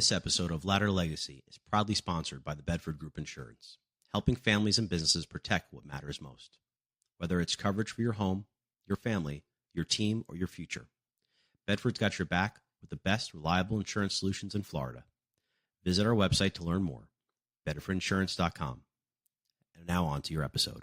This episode of Ladder Legacy is proudly sponsored by the Bedford Group Insurance, helping families and businesses protect what matters most. Whether it's coverage for your home, your family, your team, or your future, Bedford's got your back with the best reliable insurance solutions in Florida. Visit our website to learn more, bedfordinsurance.com. And now on to your episode.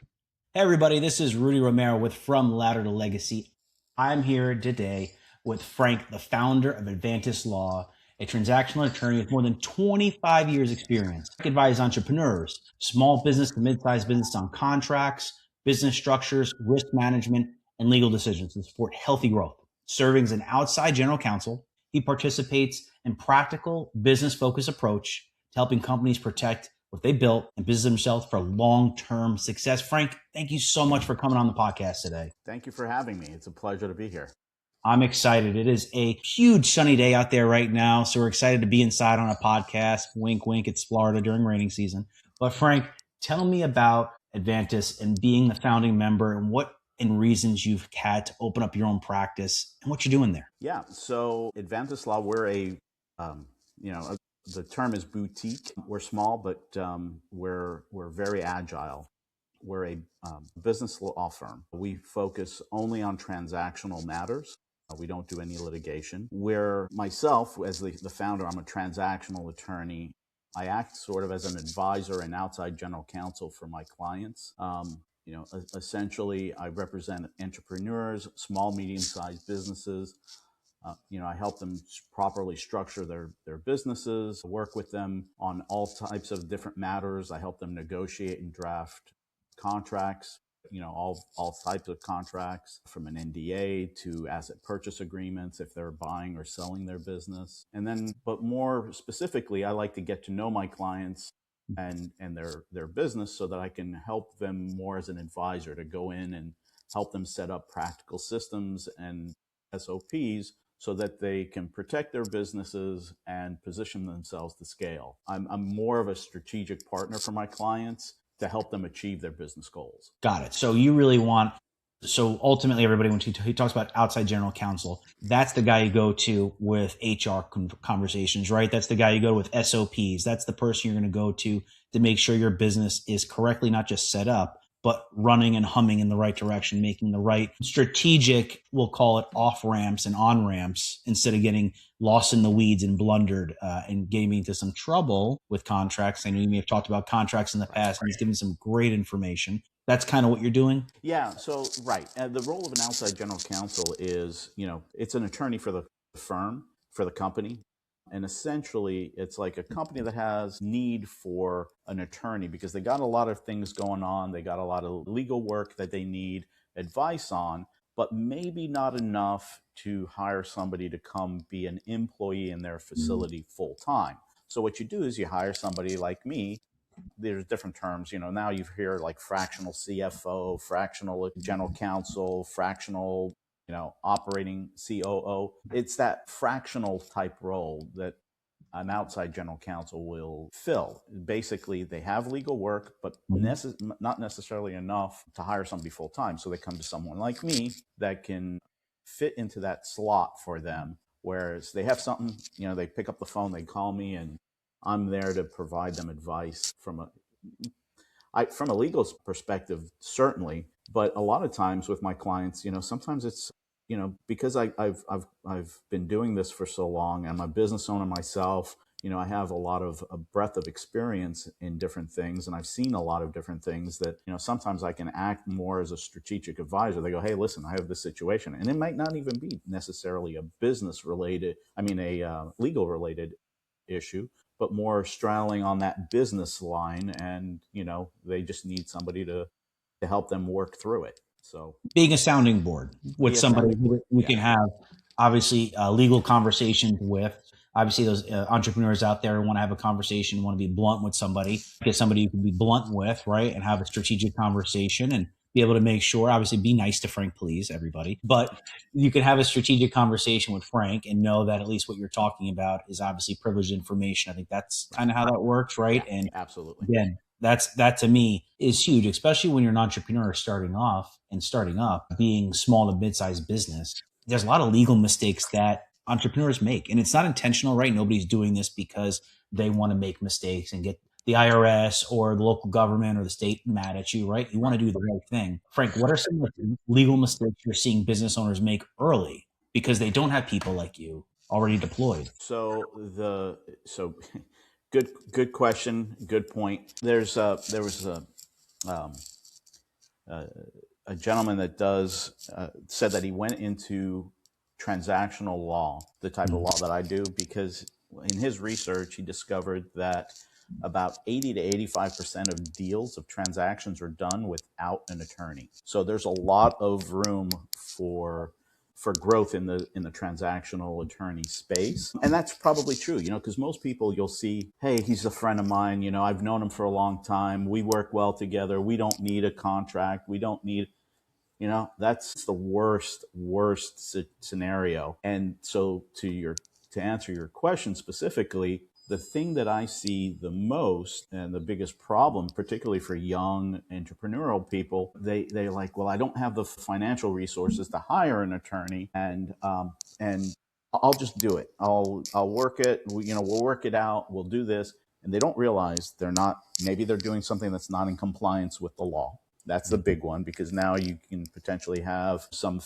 Hey everybody, this is Rudy Romero with From Ladder to Legacy. I'm here today with Frank, the founder of Advantus Law, a transactional attorney with more than 25 years experience. Frank advises entrepreneurs, small business to mid-sized business on contracts, business structures, risk management, and legal decisions to support healthy growth. Serving as an outside general counsel, he participates in practical business-focused approach to helping companies protect what they built and position themselves for long-term success. Frank, thank you so much for coming on the podcast today. Thank you for having me. It's a pleasure to be here. I'm excited. It is a huge sunny day out there right now, so we're excited to be inside on a podcast. Wink, wink, it's Florida during raining season. But Frank, tell me about Advantus and being the founding member and what reasons you've had to open up your own practice and what you're doing there. Yeah, so Advantus Law, we're the term is boutique. We're small, but we're very agile. We're a business law firm. We focus only on transactional matters. We don't do any litigation. Where myself, as the founder, I'm a transactional attorney. I act sort of as an advisor and outside general counsel for my clients. Essentially, I represent entrepreneurs, small, medium-sized businesses. I help them properly structure their businesses, work with them on all types of different matters. I help them negotiate and draft contracts, all types of contracts, from an NDA to asset purchase agreements if they're buying or selling their business. And then, but more specifically, I like to get to know my clients and their business so that I can help them more as an advisor to go in and help them set up practical systems and SOPs so that they can protect their businesses and position themselves to scale. I'm more of a strategic partner for my clients to help them achieve their business goals. Got it. So ultimately everybody, when he talks about outside general counsel, that's the guy you go to with HR conversations, right? That's the guy you go to with SOPs. That's the person you're going to go to make sure your business is correctly not just set up, but running and humming in the right direction, making the right strategic, we'll call it off ramps and on ramps, instead of getting lost in the weeds and blundered and getting into some trouble with contracts. I know you may have talked about contracts in the past, and he's given some great information. That's kind of what you're doing? Yeah, so right. The role of an outside general counsel is, it's an attorney for the firm, for the company. And essentially, it's like a company that has need for an attorney because they got a lot of things going on. They got a lot of legal work that they need advice on, but maybe not enough to hire somebody to come be an employee in their facility full time. So what you do is you hire somebody like me. There's different terms, now you hear like fractional CFO, fractional general counsel, fractional operating COO. It's that fractional type role that an outside general counsel will fill. Basically, they have legal work, but not necessarily enough to hire somebody full time. So they come to someone like me that can fit into that slot for them. Whereas they have something, they pick up the phone, they call me, and I'm there to provide them advice from a legal perspective, certainly. But a lot of times with my clients, sometimes it's, because I've been doing this for so long, I'm a business owner myself, I have a breadth of experience in different things, and I've seen a lot of different things that, sometimes I can act more as a strategic advisor. They go, hey, listen, I have this situation. And it might not even be necessarily a legal related issue, but more straddling on that business line. And, they just need somebody to help them work through it. So being a sounding board with somebody you can have obviously legal conversations with. Obviously, those entrepreneurs out there want to have a conversation, want to be blunt with somebody. Get somebody you can be blunt with, right, and have a strategic conversation and be able to make sure, obviously, be nice to Frank, please, everybody. But you can have a strategic conversation with Frank and know that at least what you're talking about is obviously privileged information. I think that's kind of how that works, right? Yeah, and absolutely. Again, that to me is huge, especially when you're an entrepreneur starting up, being small to mid-sized business. There's a lot of legal mistakes that entrepreneurs make. And it's not intentional, right? Nobody's doing this because they want to make mistakes and get the IRS or the local government or the state mad at you, right? You want to do the right thing. Frank, what are some of the legal mistakes you're seeing business owners make early because they don't have people like you already deployed? So good question, good point. There was a gentleman that said that he went into transactional law, the type of law that I do, because in his research he discovered that about 80 to 85% of deals, of transactions, are done without an attorney. So there's a lot of room for growth in the transactional attorney space. And that's probably true, because most people, you'll see, hey, he's a friend of mine, I've known him for a long time, we work well together, we don't need a contract, we don't need, that's the worst scenario. And so to answer your question specifically, the thing that I see the most and the biggest problem, particularly for young entrepreneurial people, they're like, well, I don't have the financial resources to hire an attorney, and I'll just do it. I'll work it. We'll work it out. We'll do this, and they don't realize maybe they're doing something that's not in compliance with the law. That's the big one, because now you can potentially have some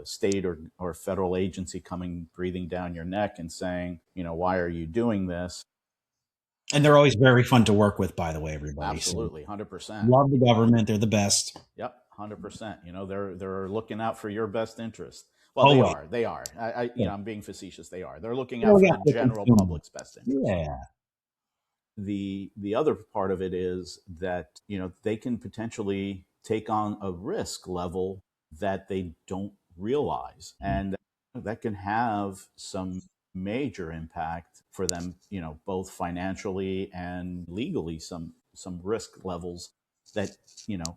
state or federal agency breathing down your neck and saying, why are you doing this? And they're always very fun to work with, by the way, everybody. Absolutely, 100%. Love the government. They're the best. Yep, 100%. They're looking out for your best interest. Well, they are. I'm being facetious. They are. They're looking out for the general public's best interest. Yeah. The other part of it is that, they can potentially take on a risk level that they don't realize. And that can have some major impact for them, both financially and legally, some risk levels that,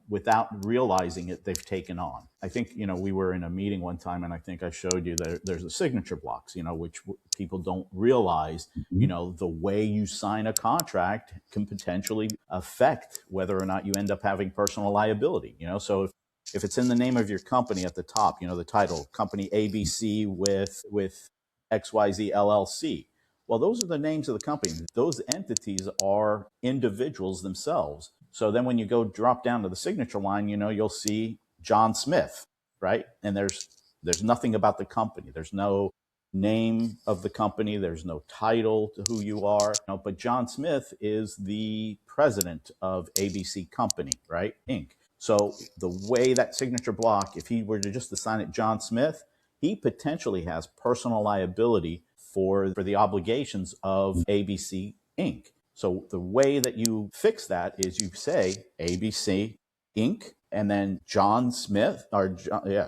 without realizing it, they've taken on. I think, we were in a meeting one time, and I think I showed you that there's a signature blocks, which people don't realize, the way you sign a contract can potentially affect whether or not you end up having personal liability, so if it's in the name of your company at the top, the title, company ABC with XYZ LLC. Well, those are the names of the company. Those entities are individuals themselves. So then when you go drop down to the signature line, you'll see John Smith, right? And there's nothing about the company. There's no name of the company. There's no title to who you are. But John Smith is the president of ABC Company, right? Inc. So the way that signature block, if he were to just assign it John Smith, he potentially has personal liability for the obligations of ABC Inc. So the way that you fix that is you say ABC Inc. and then John Smith,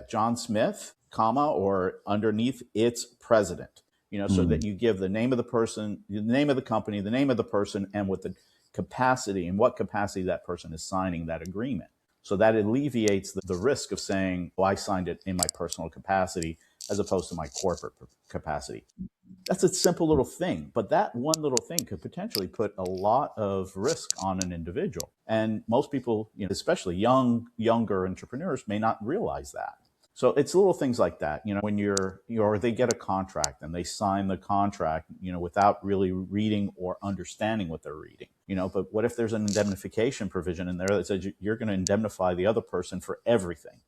John Smith, comma, or underneath its president, so that you give the name of the person, the name of the company, the name of the person, and what the capacity and what capacity that person is signing that agreement. So that alleviates the risk of saying, I signed it in my personal capacity as opposed to my corporate capacity. That's a simple little thing, but that one little thing could potentially put a lot of risk on an individual. And most people, especially younger entrepreneurs, may not realize that. So it's little things like that, when or they get a contract and they sign the contract, without really reading or understanding what they're reading, but what if there's an indemnification provision in there that says you're going to indemnify the other person for everything?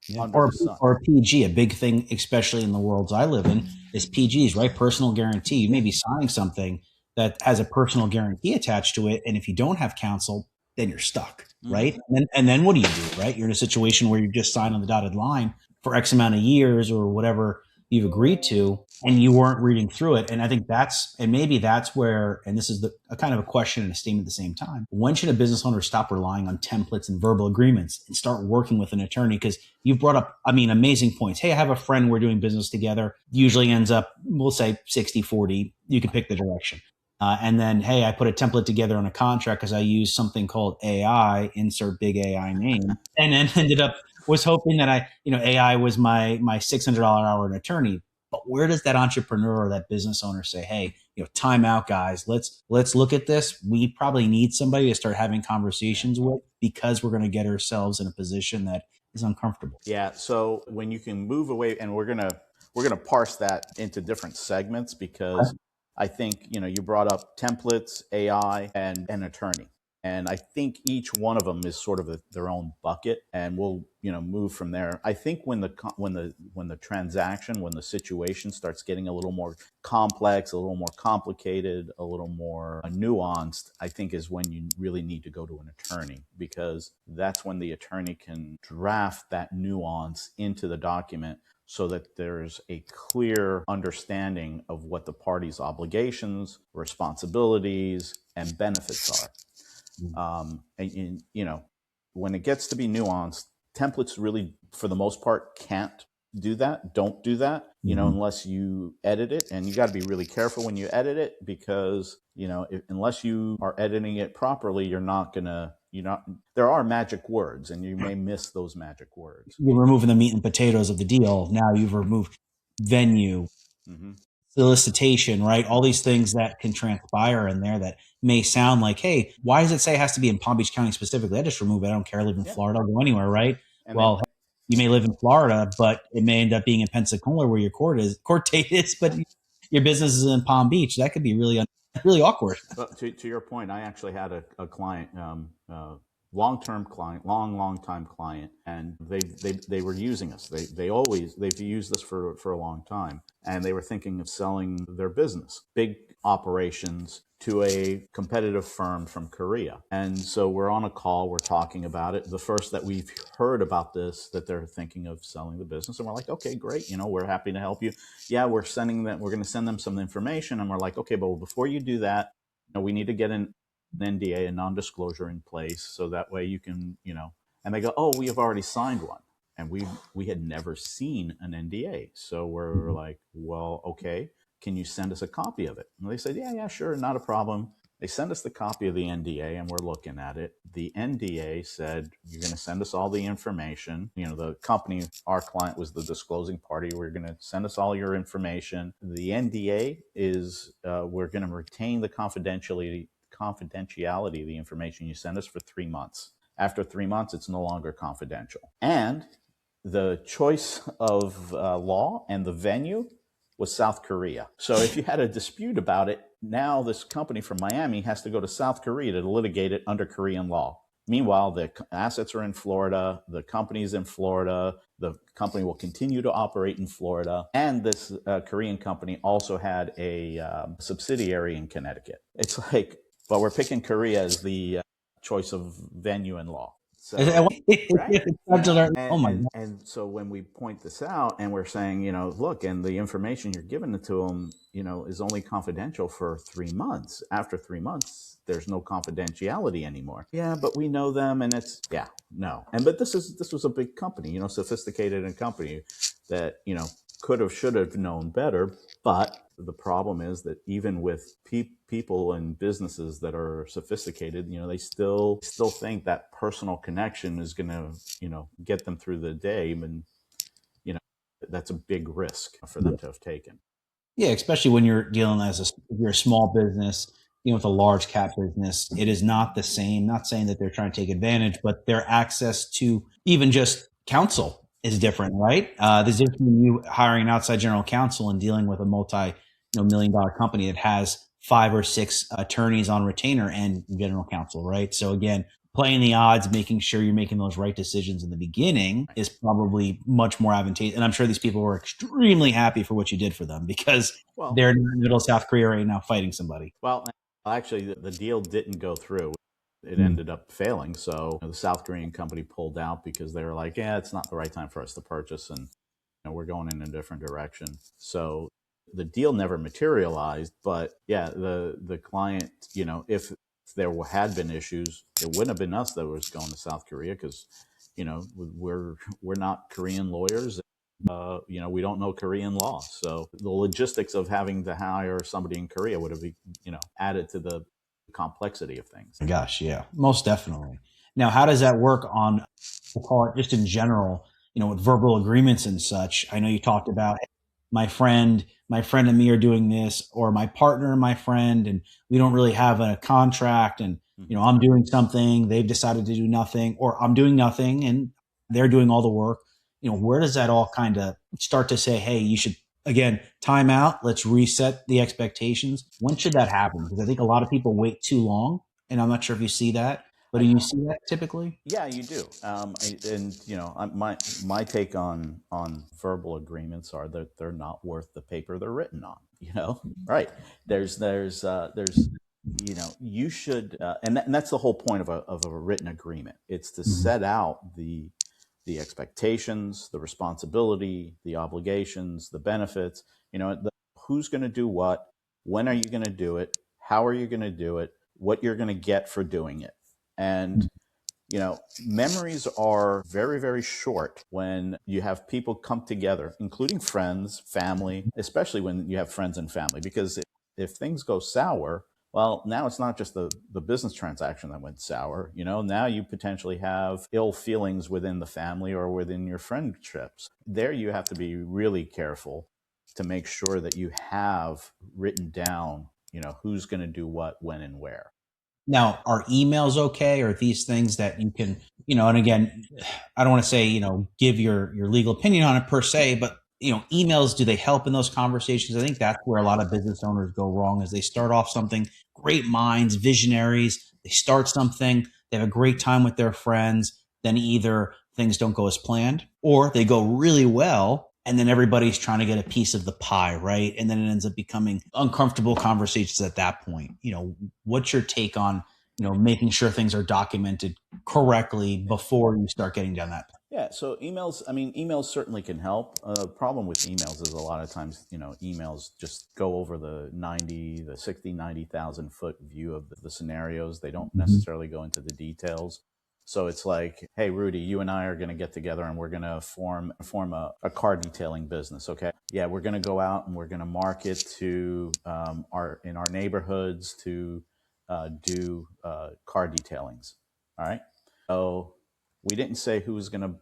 Yeah. Or PG, a big thing, especially in the worlds I live in, is PGs, right? Personal guarantee. You may be signing something that has a personal guarantee attached to it. And if you don't have counsel, then you're stuck, right? And then what do you do, right? You're in a situation where you just signed on the dotted line for X amount of years or whatever you've agreed to, and you weren't reading through it. And I think maybe that's where, and this is a kind of a question and a statement at the same time. When should a business owner stop relying on templates and verbal agreements and start working with an attorney? Because you've brought up, amazing points. Hey, I have a friend, we're doing business together. Usually ends up, we'll say 60-40. You can pick the direction. And then, hey, I put a template together on a contract because I used something called AI, insert big AI name, and then was hoping that AI was my $600 an hour attorney. But where does that entrepreneur or that business owner say, hey, time out, guys, let's look at this. We probably need somebody to start having conversations with, because we're going to get ourselves in a position that is uncomfortable. Yeah. So when you can move away, and we're we're going to parse that into different segments because I think, you brought up templates, AI, and an attorney. And I think each one of them is sort of their own bucket, and we'll move from there. I think when the transaction, when the situation starts getting a little more complex, a little more complicated, a little more nuanced, I think is when you really need to go to an attorney, because that's when the attorney can draft that nuance into the document so that there's a clear understanding of what the party's obligations, responsibilities, and benefits are. And when it gets to be nuanced, templates really, for the most part, can't do that. Don't do that, unless you edit it. And you got to be really careful when you edit it because, unless you are editing it properly, there are magic words and you may miss those magic words. You're removing the meat and potatoes of the deal. Now you've removed venue, solicitation, right? All these things that can transpire in there that may sound like, hey, why does it say it has to be in Palm Beach County specifically? I just remove it. I don't care. I live in Florida. I'll go anywhere, right? And well, you may live in Florida, but it may end up being in Pensacola where your court date is, but your business is in Palm Beach. That could be really awkward. But to your point, I actually had a client, long-term client, long-time client, and they were using us. They've used us for a long time, and they were thinking of selling their business, big operations, to a competitive firm from Korea. And so we're on a call, we're talking about it. The first that we've heard about this, that they're thinking of selling the business, and we're like, okay, great, we're happy to help you. Yeah, we're going to send them some information, and we're like, okay, but before you do that, we need to get an NDA, a non-disclosure, in place, so that way you can, and they go, oh, we have already signed one. And we had never seen an NDA. So we're like, well, okay, can you send us a copy of it? And they said, yeah, sure, not a problem. They send us the copy of the NDA and we're looking at it. The NDA said, you're going to send us all the information. The company, our client, was the disclosing party. We're going to send us all your information. The NDA is, we're going to retain the confidentiality of the information you send us for 3 months. After 3 months, it's no longer confidential. And the choice of law and the venue was South Korea. So if you had a dispute about it, now this company from Miami has to go to South Korea to litigate it under Korean law. Meanwhile, the assets are in Florida, the company's in Florida, the company will continue to operate in Florida, and this Korean company also had a subsidiary in Connecticut. It's like, but we're picking Korea as the choice of venue and law. So, right? And so when we point this out and we're saying, look, and the information you're giving to them, is only confidential for 3 months. After 3 months, there's no confidentiality anymore. Yeah, but we know them, and it's no. But this was a big company, sophisticated and company that should have known better. But the problem is that even with people and businesses that are sophisticated, they still think that personal connection is going to, get them through the day. And, that's a big risk for them to have taken. Yeah, especially when you're dealing if you're a small business, with a large cap business, it is not the same. Not saying that they're trying to take advantage, but their access to even just counsel is different, right? There's difference between you hiring an outside general counsel and dealing with a multi-million-dollar company that has 5 or 6 attorneys on retainer and general counsel, right? So again, playing the odds, making sure you're making those right decisions in the beginning is probably much more advantageous. And I'm sure these people were extremely happy for what you did for them because they're in the middle of South Korea right now fighting somebody. Well, actually, the deal didn't go through. It ended up failing. So the South Korean company pulled out because they were like, it's not the right time for us to purchase. And we're going in a different direction. So the deal never materialized. But the client, if there had been issues, it wouldn't have been us that was going to South Korea because, we're not Korean lawyers. We don't know Korean law. So the logistics of having to hire somebody in Korea would have, added to the complexity of things. Gosh, yeah, most definitely. Now, how does that work on, we'll call it just in general, with verbal agreements and such? I know you talked about my friend and me are doing this, or my partner and my friend, and we don't really have a contract, and I'm doing something, they've decided to do nothing, or I'm doing nothing and they're doing all the work. Where does that all kind of start to say, hey, you should again, time out. Let's reset the expectations. When should that happen? Because I think a lot of people wait too long, and I'm not sure if you see that, but do you see that typically? Yeah, you do. And my take on verbal agreements are that they're not worth the paper they're written on. Right? There's you should, and that's the whole point of a written agreement. It's to Mhm. set out the expectations, the responsibility, the obligations, the benefits. Who's going to do what, when are you going to do it, how are you going to do it, what you're going to get for doing it, and memories are very, very short when you have people come together, including friends, family, especially when you have friends and family, because if things go sour, well, now it's not just the business transaction that went sour. Now you potentially have ill feelings within the family or within your friendships. There you have to be really careful to make sure that you have written down, who's going to do what, when, and where. Now, are emails okay? Or these things that you can, and again, I don't want to say, give your legal opinion on it per se, but emails, do they help in those conversations? I think that's where a lot of business owners go wrong is they start off something, great minds, visionaries, they start something, they have a great time with their friends, then either things don't go as planned or they go really well and then everybody's trying to get a piece of the pie, right? And then it ends up becoming uncomfortable conversations at that point. What's your take on, making sure things are documented correctly before you start getting down that path? Yeah, so emails certainly can help. The problem with emails is a lot of times, emails just go over the 60, 90,000 foot view of the scenarios. They don't necessarily go into the details. So it's like, hey, Rudy, you and I are going to get together and we're going to form a car detailing business. Okay. Yeah, we're going to go out and we're going to market to in our neighborhoods to do car detailings. All right. So we didn't say who's going to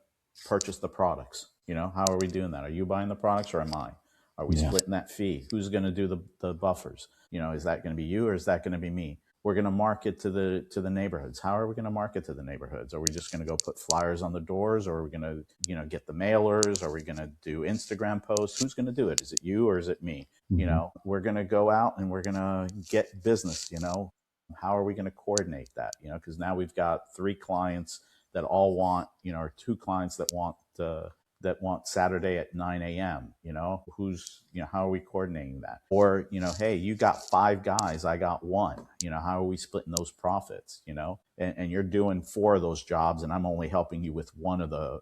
purchase the products. How are we doing that? Are you buying the products or am I? Are we splitting that fee? Who's going to do the buffers? Is that going to be you or is that going to be me? We're going to market to the neighborhoods. How are we going to market to the neighborhoods? Are we just going to go put flyers on the doors, or are we going to, get the mailers? Are we going to do Instagram posts? Who's going to do it? Is it you or is it me? We're going to go out and we're going to get business. How are we going to coordinate that? Because now we've got 3 clients that all want, or 2 clients that want Saturday at 9 a.m. How are we coordinating that? Or, hey, you got 5 guys, I got 1. How are we splitting those profits? And you're doing 4 of those jobs, and I'm only helping you with 1 of the.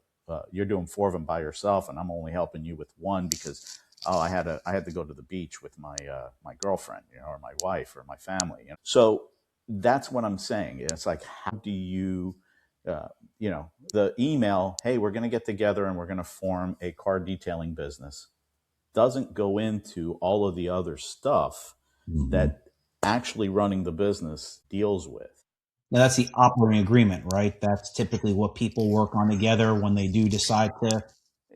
You're doing 4 of them by yourself, and I'm only helping you with 1 because I had to go to the beach with my girlfriend, or my wife or my family. So that's what I'm saying. It's like, how do you the email, hey, we're going to get together and we're going to form a car detailing business, doesn't go into all of the other stuff that actually running the business deals with. Now, that's the operating agreement, right? That's typically what people work on together when they do decide to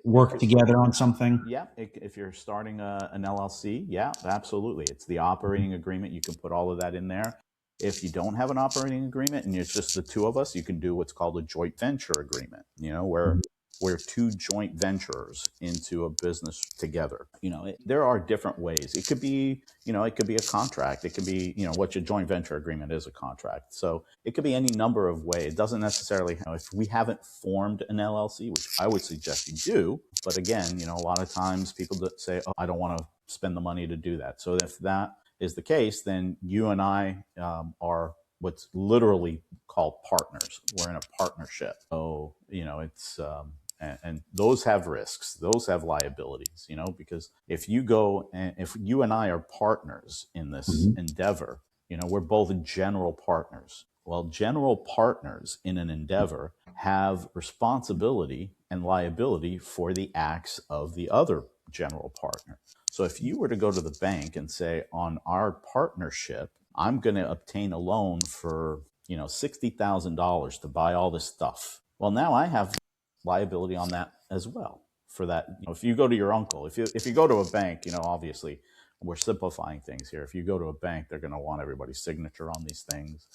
work together on something. Yeah, if you're starting an LLC, yeah, absolutely. It's the operating agreement. You can put all of that in there. If you don't have an operating agreement and it's just the 2 of us, you can do what's called a joint venture agreement, where we're 2 joint venturers into a business together. There are different ways. It could be, it could be a contract. It could be, what your joint venture agreement is, a contract. So it could be any number of ways. It doesn't necessarily, if we haven't formed an LLC, which I would suggest you do. But again, a lot of times people that say, oh, I don't want to spend the money to do that. So if that is the case, then you and I are what's literally called partners. We're in a partnership. So, it's, and those have risks, those have liabilities, because if you and I are partners in this endeavor, we're both general partners. Well, general partners in an endeavor have responsibility and liability for the acts of the other general partner. So if you were to go to the bank and say, on our partnership, I'm going to obtain a loan for, $60,000 to buy all this stuff. Well, now I have liability on that as well for that. If you go to your uncle, if you go to a bank, obviously we're simplifying things here. If you go to a bank, they're going to want everybody's signature on these things.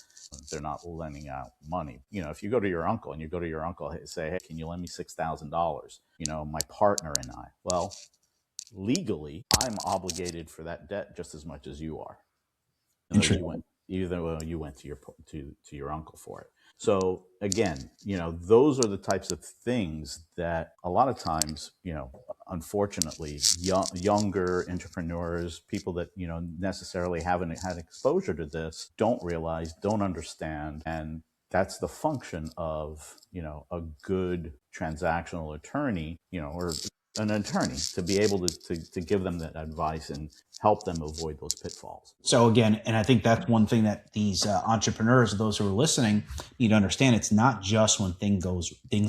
They're not lending out money. If you go to your uncle and you go to your uncle and say, hey, can you lend me $6,000? My partner and I. Well, legally, I'm obligated for that debt just as much as you are. Interesting. You went to your uncle for it. So again, those are the types of things that a lot of times, unfortunately, younger entrepreneurs, people that necessarily haven't had exposure to this, don't realize, don't understand, and that's the function of a good transactional attorney, or an attorney, to be able to give them that advice and help them avoid those pitfalls. So again, and I think that's one thing that these entrepreneurs, those who are listening, need to understand. It's not just when things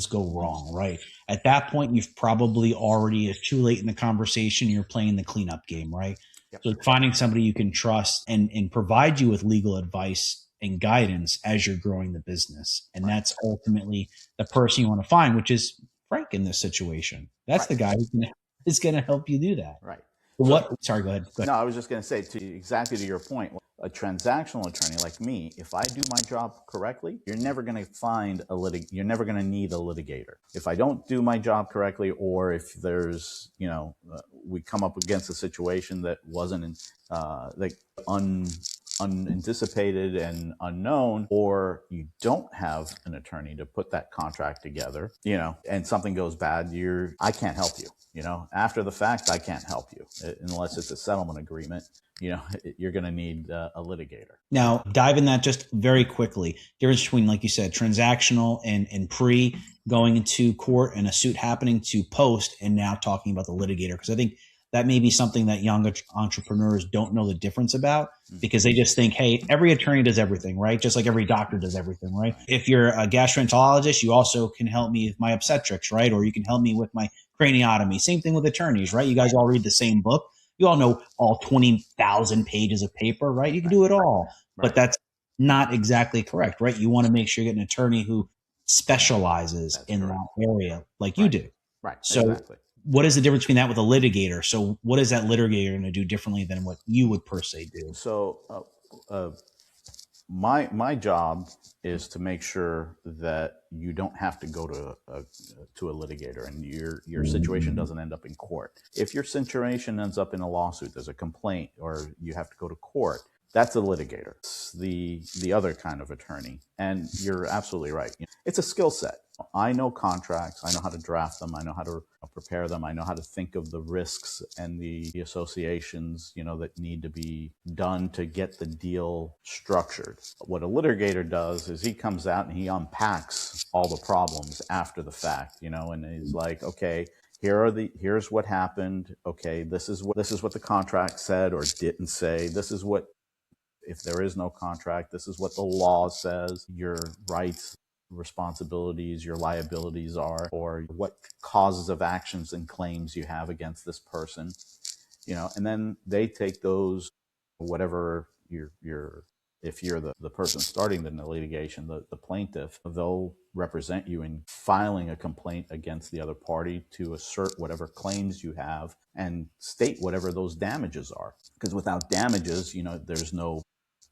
go wrong, right? At that point, you've probably already, it's too late in the conversation. You're playing the cleanup game, right? Yep. So finding somebody you can trust and provide you with legal advice and guidance as you're growing the business. And that's ultimately the person you want to find, which is Frank in this situation. That's the guy who is going to help you do that. Right. Sorry, go ahead. No, I was just going to say, exactly to your point, a transactional attorney like me, if I do my job correctly, you're never going to you're never going to need a litigator. If I don't do my job correctly, or if there's, we come up against a situation that wasn't unanticipated and unknown, or you don't have an attorney to put that contract together, and something goes bad, I can't help you. After the fact, I can't help you unless it's a settlement agreement. You're going to need a litigator. Now, dive in that just very quickly. Difference between, like you said, transactional and pre, going into court and a suit happening, to post and now talking about the litigator. Because I think that may be something that young entrepreneurs don't know the difference about, because they just think, hey, every attorney does everything, right? Just like every doctor does everything, right? If you're a gastroenterologist, you also can help me with my obstetrics, right? Or you can help me with my craniotomy. Same thing with attorneys, right? You guys all read the same book. You all know all 20,000 pages of paper, right? You can do it all, but that's not exactly correct, right? You want to make sure you get an attorney who specializes in that area like you do. Right. So exactly. What is the difference between that with a litigator? So what is that litigator going to do differently than what you would per se do? So my job is to make sure that you don't have to go to a litigator, and your situation doesn't end up in court. If your situation ends up in a lawsuit, there's a complaint, or you have to go to court, that's a litigator. It's the other kind of attorney. And you're absolutely right. It's a skill set. I know contracts. I know how to draft them. I know how to prepare them. I know how to think of the risks and the associations, that need to be done to get the deal structured. What a litigator does is he comes out and he unpacks all the problems after the fact, and he's like, okay, here's what happened. Okay, this is what the contract said or didn't say. This is what, if there is no contract, this is what the law says your rights, responsibilities, your liabilities are, or what causes of actions and claims you have against this person, and then they take those, whatever if you're the person starting the litigation, the plaintiff, they'll represent you in filing a complaint against the other party to assert whatever claims you have and state whatever those damages are. Because without damages, there's no,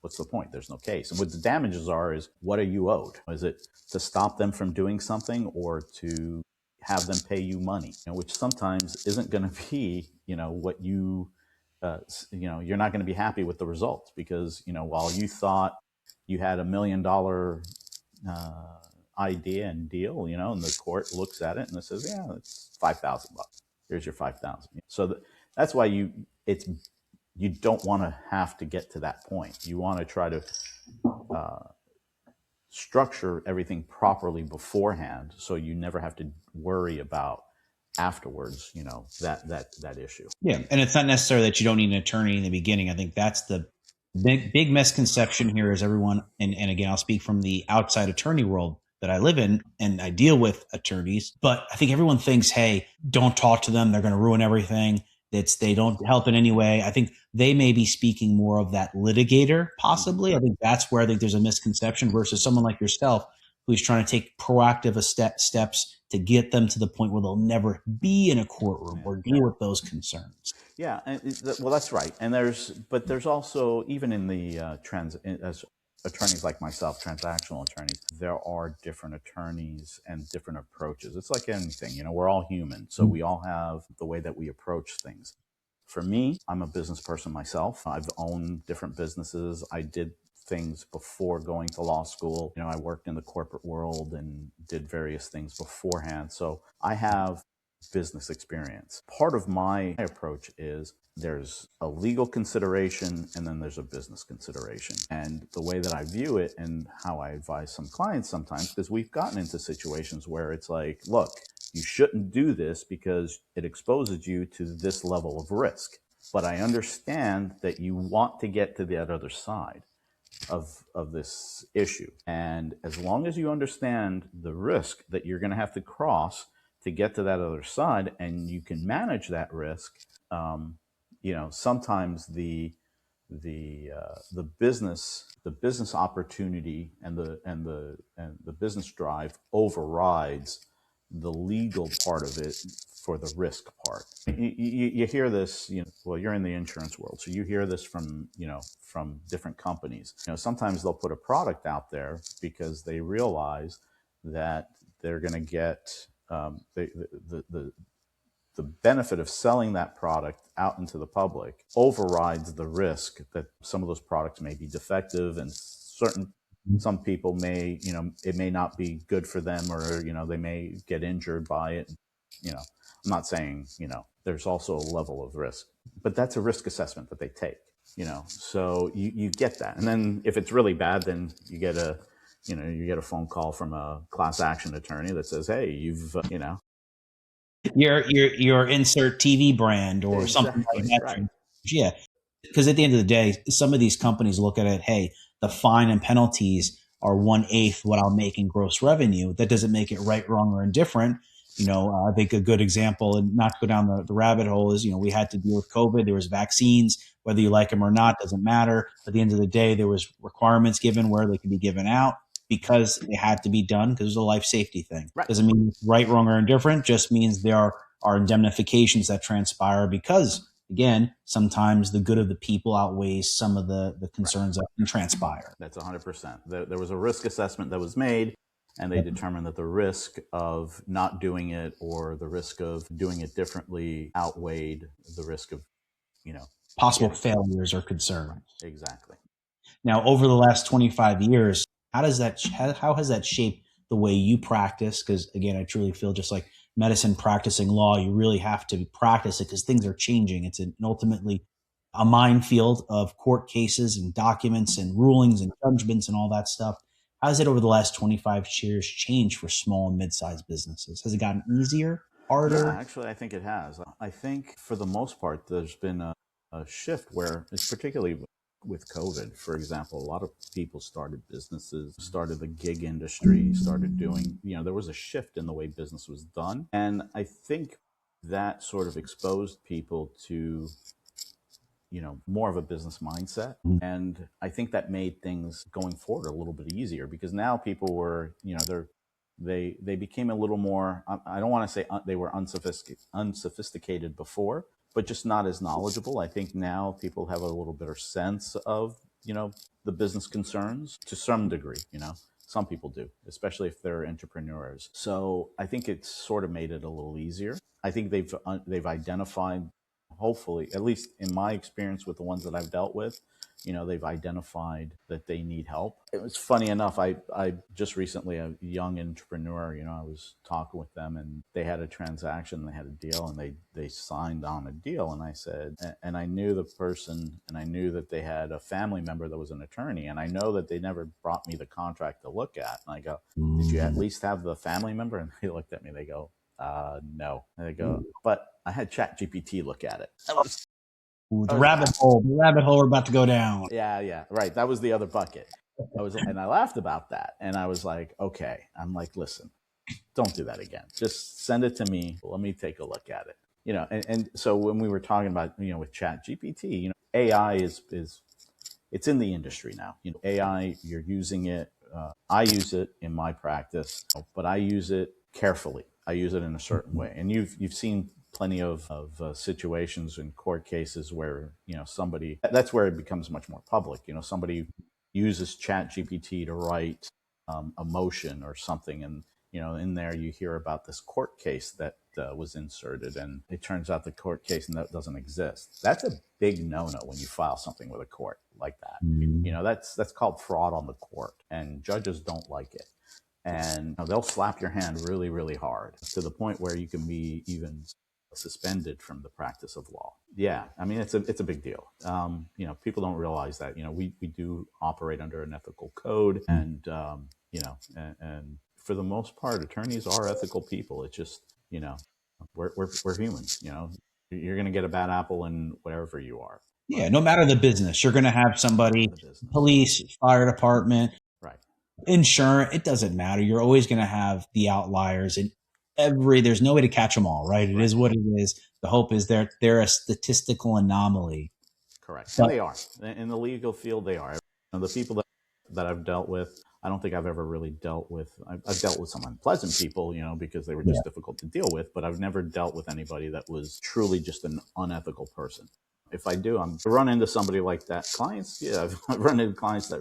what's the point? There's no case. And what the damages are is, what are you owed? Is it to stop them from doing something, or to have them pay you money, which sometimes isn't going to be, what you, you're not going to be happy with the results, because, while you thought you had $1 million idea and deal, and the court looks at it and it says, yeah, it's $5,000. Here's your $5,000. So that's why you don't want to have to get to that point. You want to try to structure everything properly beforehand, so you never have to worry about afterwards, that issue. Yeah, and it's not necessarily that you don't need an attorney in the beginning. I think that's the big misconception here is everyone, and again, I'll speak from the outside attorney world that I live in, and I deal with attorneys, but I think everyone thinks, hey, don't talk to them. They're going to ruin everything. They don't help in any way. I think they may be speaking more of that litigator, possibly. I think that's where I think there's a misconception, versus someone like yourself who's trying to take proactive steps to get them to the point where they'll never be in a courtroom or deal with those concerns. Yeah, well, that's right. And there's also, even in the attorneys like myself, transactional attorneys, there are different attorneys and different approaches. It's like anything, we're all human. So we all have the way that we approach things. For me, I'm a business person myself. I've owned different businesses. I did things before going to law school. I worked in the corporate world and did various things beforehand. So I have business experience. Part of my approach is there's a legal consideration and then there's a business consideration. And the way that I view it and how I advise some clients sometimes, because we've gotten into situations where it's like, look, you shouldn't do this because it exposes you to this level of risk. But I understand that you want to get to that other side of this issue. And as long as you understand the risk that you're going to have to cross to get to that other side, and you can manage that risk, sometimes the business opportunity and the business drive overrides the legal part of it for the risk part. You hear this, you're in the insurance world, so you hear this from different companies. Sometimes they'll put a product out there because they realize that they're going to get the benefit of selling that product out into the public overrides the risk that some of those products may be defective, and some people may, it may not be good for them, or, they may get injured by it. I'm not saying, there's also a level of risk, but that's a risk assessment that they take, so you get that. And then if it's really bad, then you get a phone call from a class action attorney that says, hey, you've, your insert TV brand or something like that. Right. Yeah. Because at the end of the day, some of these companies look at it, hey, the fine and penalties are 1/8 what I'll make in gross revenue. That doesn't make it right, wrong, or indifferent. I think a good example, and not to go down the rabbit hole, is, we had to deal with COVID. There was vaccines, whether you like them or not, doesn't matter. At the end of the day, there was requirements given where they could be given out because they had to be done because it was a life safety thing. Right. Doesn't mean right, wrong, or indifferent. Just means there are indemnifications that transpire because, again, sometimes the good of the people outweighs some of the concerns that can transpire. That's 100%. There was a risk assessment that was made, and they determined that the risk of not doing it or the risk of doing it differently outweighed the risk of, possible failures or concerns. Exactly. Now, over the last 25 years, how has that shaped the way you practice? Because, again, I truly feel just like medicine practicing law, you really have to practice it because things are changing. It's ultimately a minefield of court cases and documents and rulings and judgments and all that stuff. How has it over the last 25 years changed for small and mid-sized businesses? Has it gotten easier, harder? Yeah, actually, I think it has. I think for the most part, there's been a shift where, it's particularly with COVID, for example, a lot of people started businesses, started the gig industry, started doing, there was a shift in the way business was done. And I think that sort of exposed people to, more of a business mindset. And I think that made things going forward a little bit easier because now people were, they became a little more, I don't want to say they were unsophisticated before, but just not as knowledgeable. I think now people have a little better sense of, the business concerns to some degree, some people do, especially if they're entrepreneurs. So I think it's sort of made it a little easier. I think they've identified, hopefully, at least in my experience with the ones that I've dealt with, they've identified that they need help. It was funny enough, I just recently, a young entrepreneur, I was talking with them and they had a transaction, they had a deal, and they signed on a deal. And I said, and I knew the person, and I knew that they had a family member that was an attorney, and I know that they never brought me the contract to look at. And I go, did you at least have the family member? And they looked at me, they go, no. And they go, but I had ChatGPT look at it. The rabbit hole we're about to go down. Yeah, right. That was the other bucket. And I laughed about that. And I was like, okay. I'm like, listen, don't do that again. Just send it to me. Let me take a look at it. And so when we were talking about, with ChatGPT, AI is it's in the industry now. AI, you're using it. I use it in my practice, but I use it carefully. I use it in a certain way. And you've seen plenty of situations in court cases where, somebody, that's where it becomes much more public. Somebody uses ChatGPT to write a motion or something, and in there you hear about this court case that was inserted, and it turns out the court case that doesn't exist. That's a big no-no when you file something with a court like that. That's called fraud on the court, and judges don't like it. And they'll slap your hand really, really hard to the point where you can be even suspended from the practice of law. Yeah, I mean, it's a big deal. People don't realize that, we do operate under an ethical code, and, and for the most part, attorneys are ethical people. It's just, we're humans, you're going to get a bad apple in whatever you are. Yeah, no matter the business, you're going to have somebody, police, fire department, right, insurance, it doesn't matter. You're always going to have the outliers, and there's no way to catch them all, right? It is what it is. The hope is they're a statistical anomaly. Correct. And they are. In the legal field, they are. The people that I've dealt with, I don't think I've ever really dealt with, I've dealt with some unpleasant people, because they were just difficult to deal with, but I've never dealt with anybody that was truly just an unethical person. If I do, I run into somebody like that. Clients, yeah, I've run into clients that,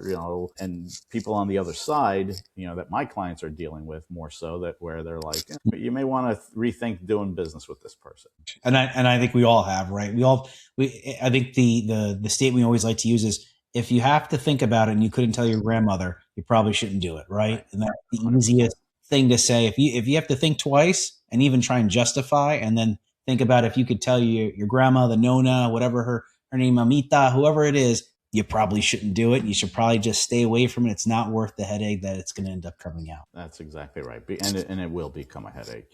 and people on the other side, that my clients are dealing with more so, that where they're like, you may want to rethink doing business with this person. And I think we all have, right? I think the statement we always like to use is, if you have to think about it and you couldn't tell your grandmother, you probably shouldn't do it, right? And that's the 100%. Easiest thing to say. If you have to think twice and even try and justify, and then think about if you could tell your grandma, the nona, whatever her name, mamita, whoever it is, you probably shouldn't do it. You should probably just stay away from it. It's not worth the headache that it's going to end up coming out. That's exactly right. And it will become a headache.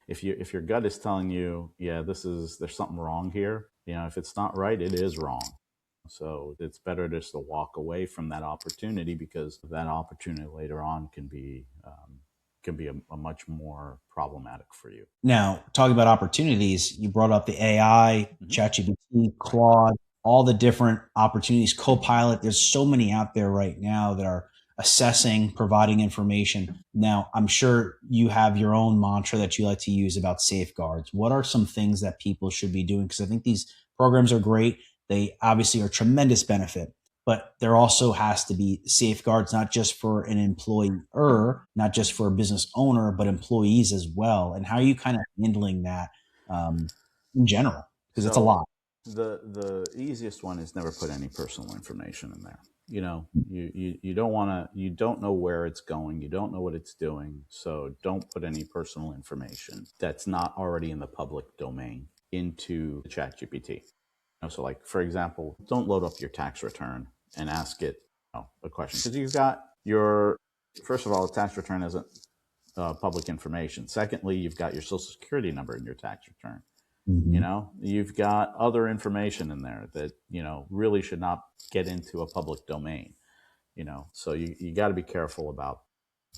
If your gut is telling you, yeah, there's something wrong here, if it's not right, it is wrong. So it's better just to walk away from that opportunity, because that opportunity later on can be a much more problematic for you. Now, talking about opportunities, you brought up the AI, ChatGPT, Claude, all the different opportunities, Copilot. There's so many out there right now that are assessing, providing information. Now, I'm sure you have your own mantra that you like to use about safeguards. What are some things that people should be doing? Because I think these programs are great. They obviously are tremendous benefit, but there also has to be safeguards, not just for an employer, not just for a business owner, but employees as well. And how are you kind of handling that in general? Because it's a lot. The easiest one is never put any personal information in there. You don't know where it's going. You don't know what it's doing. So don't put any personal information that's not already in the public domain into the ChatGPT. So like, for example, don't load up your tax return and ask it a question, because you've got first of all, the tax return isn't public information. Secondly, you've got your social security number in your tax return. You've got other information in there that, really should not get into a public domain, so you got to be careful about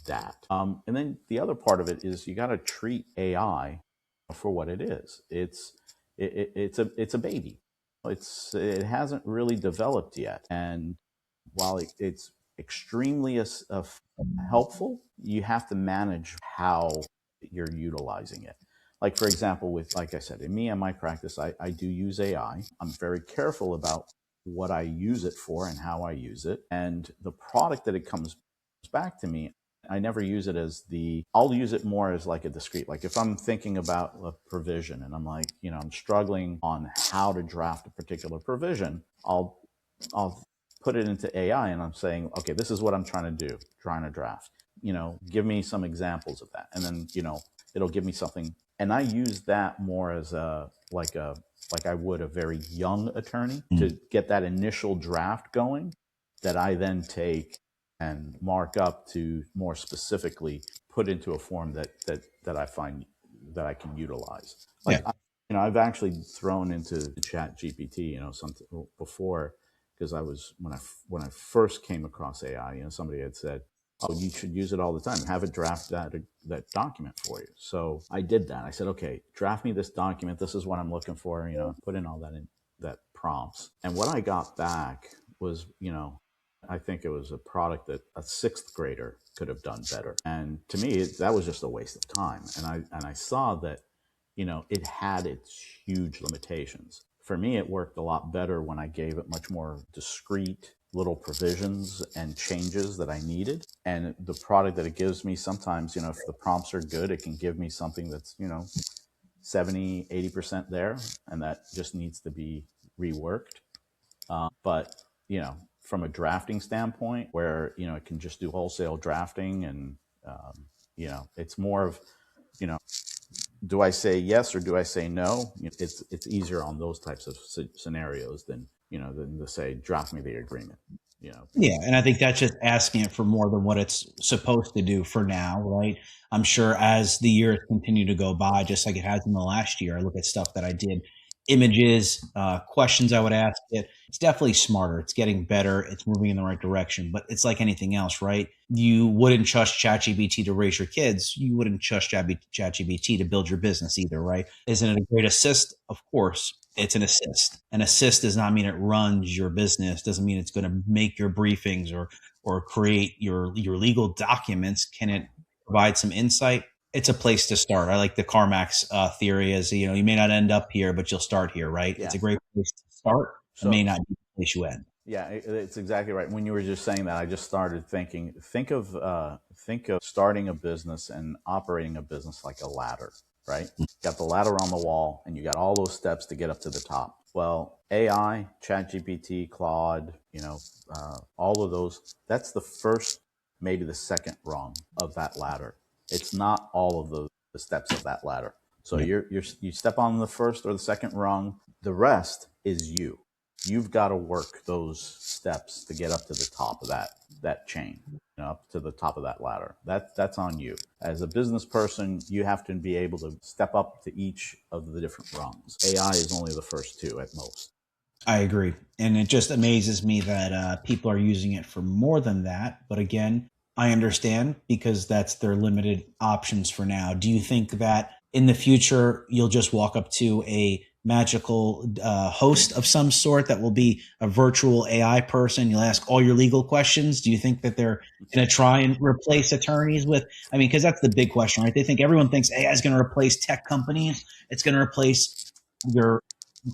that. And then the other part of it is you got to treat AI for what it is. It's a baby. It hasn't really developed yet. And while it's extremely helpful, you have to manage how you're utilizing it. Like, for example, like I said, in me and my practice, I do use AI. I'm very careful about what I use it for and how I use it. And the product that it comes back to me, I never use it as I'll use it more as like a discrete, like if I'm thinking about a provision and I'm like, I'm struggling on how to draft a particular provision, I'll put it into AI and I'm saying, okay, this is what I'm trying to draft, give me some examples of that. And then, it'll give me something. And I use that more as like I would a very young attorney to get that initial draft going, that I then take and mark up to more specifically put into a form that I find that I can utilize. Like, I've actually thrown into the ChatGPT, something before, because when I first came across AI, somebody had said, oh, you should use it all the time. Have it draft that document for you. So I did that. I said, okay, draft me this document. This is what I'm looking for. Put in all that prompts. And what I got back was, I think it was a product that a sixth grader could have done better. And to me, that was just a waste of time. And I saw that, it had its huge limitations. For me, it worked a lot better when I gave it much more discrete little provisions and changes that I needed. And the product that it gives me, sometimes, if the prompts are good, it can give me something that's, 70, 80% there. And that just needs to be reworked. But, from a drafting standpoint where, it can just do wholesale drafting and, it's more of, do I say yes or do I say no? It's easier on those types of scenarios than to say draft me the agreement. Yeah, and I think that's just asking it for more than what it's supposed to do for now, right? I'm sure as the years continue to go by, just like it has in the last year, I look at stuff that I did, images, questions I would ask it. It's definitely smarter. It's getting better. It's moving in the right direction. But it's like anything else, right? You wouldn't trust ChatGPT to raise your kids. You wouldn't trust ChatGPT to build your business either, right? Isn't it a great assist? Of course. It's an assist. An assist does not mean it runs your business. Doesn't mean it's going to make your briefings or create your legal documents. Can it provide some insight? It's a place to start. I like the CarMax theory as, you may not end up here, but you'll start here, right? Yeah. It's a great place to start. It may not be the place you end. Yeah, it's exactly right. When you were just saying that, I just started thinking, think of starting a business and operating a business like a ladder, right? You got the ladder on the wall and you got all those steps to get up to the top. Well, AI, ChatGPT, Claude, all of those, that's the first, maybe the second rung of that ladder. It's not all of the steps of that ladder. So you step on the first or the second rung. The rest is you. You've got to work those steps to get up to the top of that chain, up to the top of that ladder. That's on you. As a business person, you have to be able to step up to each of the different rungs. AI is only the first two at most. I agree. And it just amazes me that people are using it for more than that. But again, I understand because that's their limited options for now. Do you think that in the future, you'll just walk up to a magical host of some sort that will be a virtual AI person? You'll ask all your legal questions. Do you think that they're going to try and replace attorneys with, because that's the big question, right? Everyone thinks AI is going to replace tech companies. It's going to replace your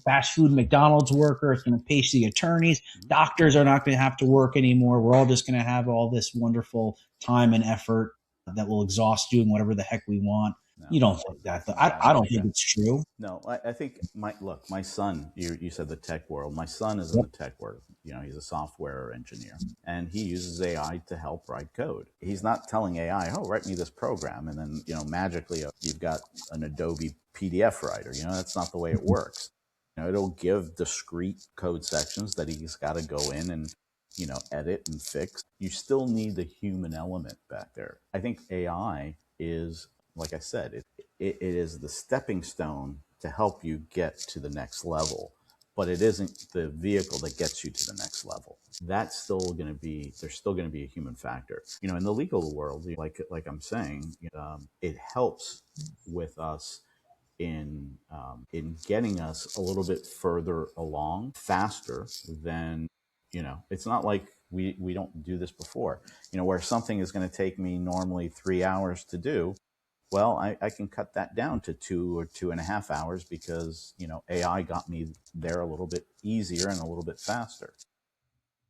fast food McDonald's worker. It's going to replace the attorneys. Doctors are not going to have to work anymore. We're all just going to have all this wonderful time and effort that will exhaust doing whatever the heck we want. No, you don't think that. I don't think it's true. No, I think my son, you said the tech world. My son is in the tech world. He's a software engineer and he uses AI to help write code. He's not telling AI, oh, write me this program. And then, magically you've got an Adobe PDF writer. That's not the way it works. It'll give discrete code sections that he's got to go in and, edit and fix. You still need the human element back there. I think AI is, like I said, it is the stepping stone to help you get to the next level, but it isn't the vehicle that gets you to the next level. That's still going to be, there's still going to be a human factor. In the legal world, like I'm saying, it helps with us in getting us a little bit further along faster than, it's not like we don't do this before, where something is going to take me normally 3 hours to do. Well, I can cut that down to 2 or 2.5 hours because, AI got me there a little bit easier and a little bit faster.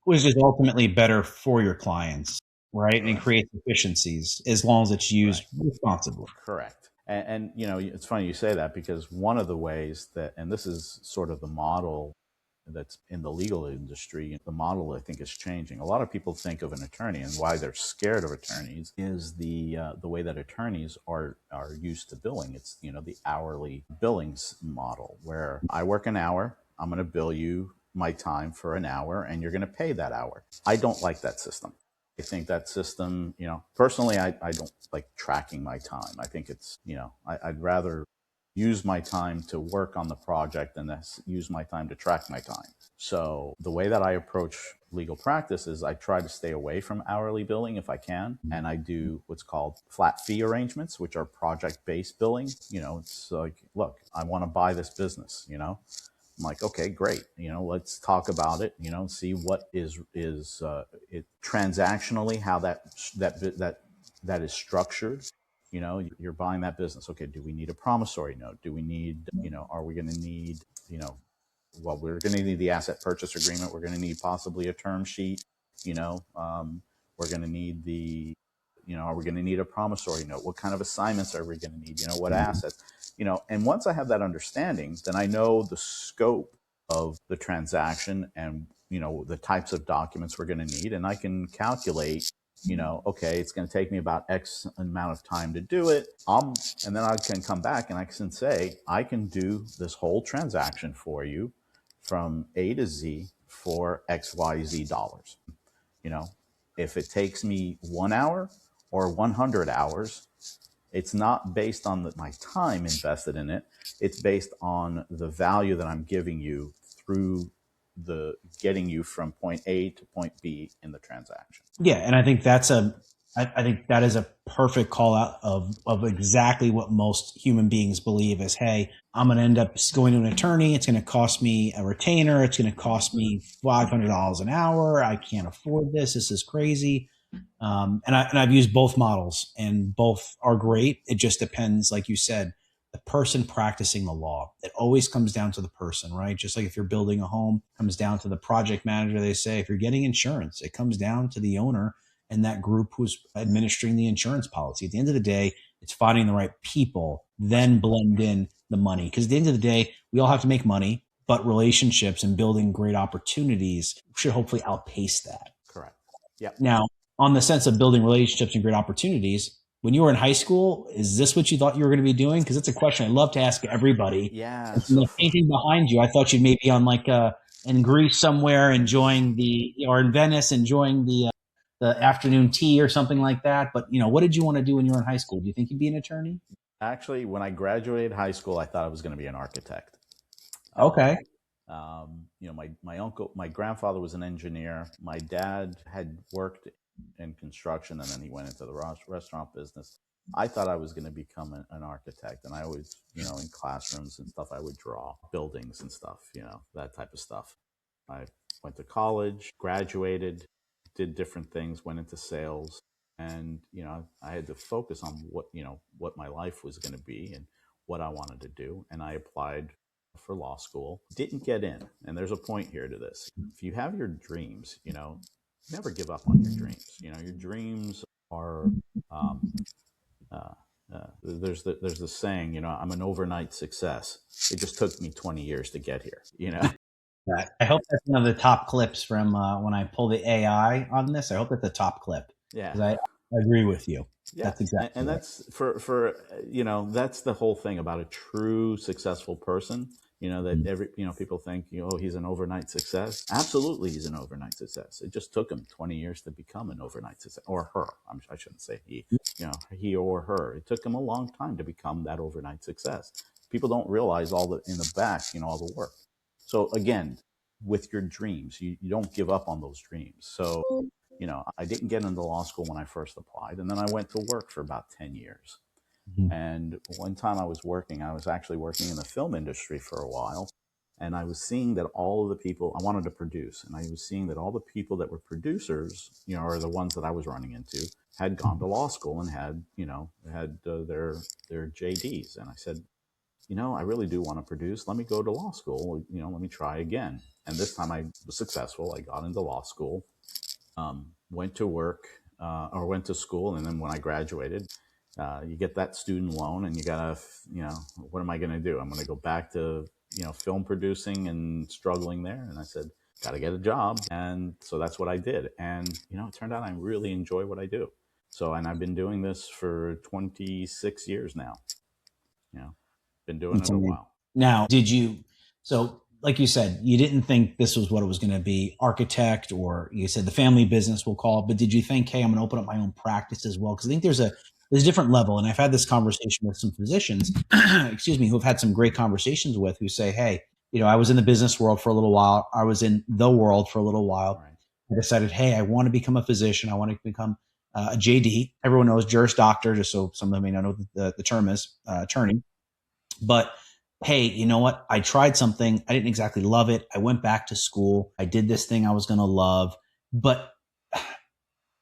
Which is ultimately better for your clients, right? Correct. And creates efficiencies as long as it's used responsibly. Correct. And it's funny you say that because one of the ways that, and this is sort of the model that's in the legal industry, the model I think is changing. A lot of people think of an attorney and why they're scared of attorneys is the way that attorneys are used to billing. It's, the hourly billings model where I work an hour, I'm going to bill you my time for an hour and you're going to pay that hour. I don't like that system. I think that system, personally, I don't like tracking my time. I think it's, I'd rather use my time to work on the project than use my time to track my time. So the way that I approach legal practice is I try to stay away from hourly billing if I can. And I do what's called flat fee arrangements, which are project-based billing. It's like, look, I want to buy this business, I'm like, okay, great. Let's talk about it, see what is it transactionally, how that is structured. You're buying that business. Okay. Do we need a promissory note? Do we need, are we going to need, well, we're going to need the asset purchase agreement. We're going to need possibly a term sheet. We're going to need are we going to need a promissory note? What kind of assignments are we going to need? What assets? And once I have that understanding, then I know the scope of the transaction and, the types of documents we're going to need. And I can calculate, okay, it's going to take me about X amount of time to do it. And then I can come back and I can say, I can do this whole transaction for you from A to Z for XYZ dollars. If it takes me 1 hour or 100 hours, it's not based on my time invested in it. It's based on the value that I'm giving you through the getting you from point A to point B in the transaction. Yeah. And I think I think that is a perfect call out of exactly what most human beings believe is, hey, I'm going to end up going to an attorney. It's going to cost me a retainer. It's going to cost me $500 an hour. I can't afford this. This is crazy. And I've used both models and both are great. It just depends, like you said, the person practicing the law. It always comes down to the person, right? Just like if you're building a home, it comes down to the project manager. They say if you're getting insurance, it comes down to the owner and that group who's administering the insurance policy. At the end of the day, it's finding the right people, then blend in the money. Because at the end of the day, we all have to make money, but relationships and building great opportunities should hopefully outpace that. Correct. Yep. Now, on the sense of building relationships and great opportunities, when you were in high school, is this what you thought you were going to be doing? Because it's a question I love to ask everybody. Yeah. The painting behind you, I thought you'd maybe on in Greece somewhere enjoying or in Venice enjoying the afternoon tea or something like that. But, what did you want to do when you were in high school? Do you think you'd be an attorney? Actually, when I graduated high school, I thought I was going to be an architect. Okay. My grandfather was an engineer. My dad had worked in construction and then he went into the restaurant business. I thought I was going to become an architect. And I always, in classrooms and stuff, I would draw buildings and stuff, that type of stuff. I went to college, graduated, did different things, went into sales. And, I had to focus on what my life was going to be and what I wanted to do. And I applied for law school, didn't get in. And there's a point here to this. If you have your dreams, never give up on your dreams. Your dreams are, there's the saying, I'm an overnight success. It just took me 20 years to get here, I hope that's one of the top clips from when I pull the AI on this. I hope that's the top clip. Yeah. Because I agree with you. Yeah. That's exactly and right. That's for that's the whole thing about a true successful person. That people think, he's an overnight success. Absolutely, he's an overnight success. It just took him 20 years to become an overnight success, or her. I shouldn't say he. He or her. It took him a long time to become that overnight success. People don't realize all the in the back, all the work. So again, with your dreams, you don't give up on those dreams. So, I didn't get into law school when I first applied, and then I went to work for about 10 years. Mm-hmm. And one time I was actually working in the film industry for a while, and I was seeing that all of the people I wanted to produce, and I was seeing that all the people that were producers, or the ones that I was running into, had gone to law school and had their JDs. And I said, I really do want to produce. Let me go to law school. Let me try again. And this time I was successful. I got into law school, went to work, or went to school. And then when I graduated, you get that student loan and you gotta, what am I going to do? I'm going to go back to, film producing and struggling there. And I said, got to get a job. And so that's what I did. And, it turned out I really enjoy what I do. And I've been doing this for 26 years now. Been doing it a while. Now, so like you said, you didn't think this was what it was going to be, architect, or you said the family business, we'll call it, but did you think, hey, I'm going to open up my own practice as well? Because I think there's a different level. And I've had this conversation with some physicians, who have had some great conversations with, who say, hey, I was in the business world for a little while. I was in the world for a little while. Right. I decided, hey, I want to become a physician. I want to become a JD. Everyone knows Juris Doctor, just so some of them may not know what the term is, attorney. But hey, you know what? I tried something. I didn't exactly love it. I went back to school. I did this thing I was going to love, but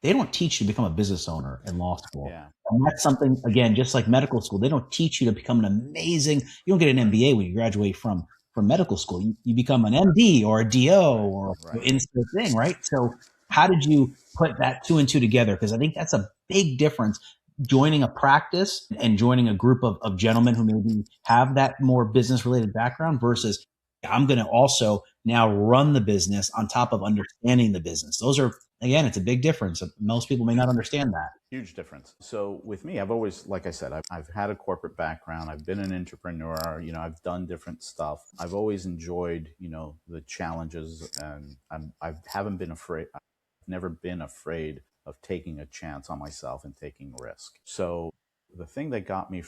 they don't teach you to become a business owner in law school. Yeah. And that's something, again, just like medical school, they don't teach you to become you don't get an MBA when you graduate from from medical school. You become an MD or a DO or Right. instant thing, right? So how did you put that two and two together? Because I think that's a big difference. Joining a practice and joining a group of gentlemen who maybe have that more business related background versus I'm going to also now run the business on top of understanding the business. Those are, again, it's a big difference. Most people may not understand that. Huge difference. So with me, I've always, like I said, I've had a corporate background. I've been an entrepreneur. I've done different stuff. I've always enjoyed, the challenges, and I haven't been afraid. I've never been afraid of taking a chance on myself and taking risk. So the thing that got me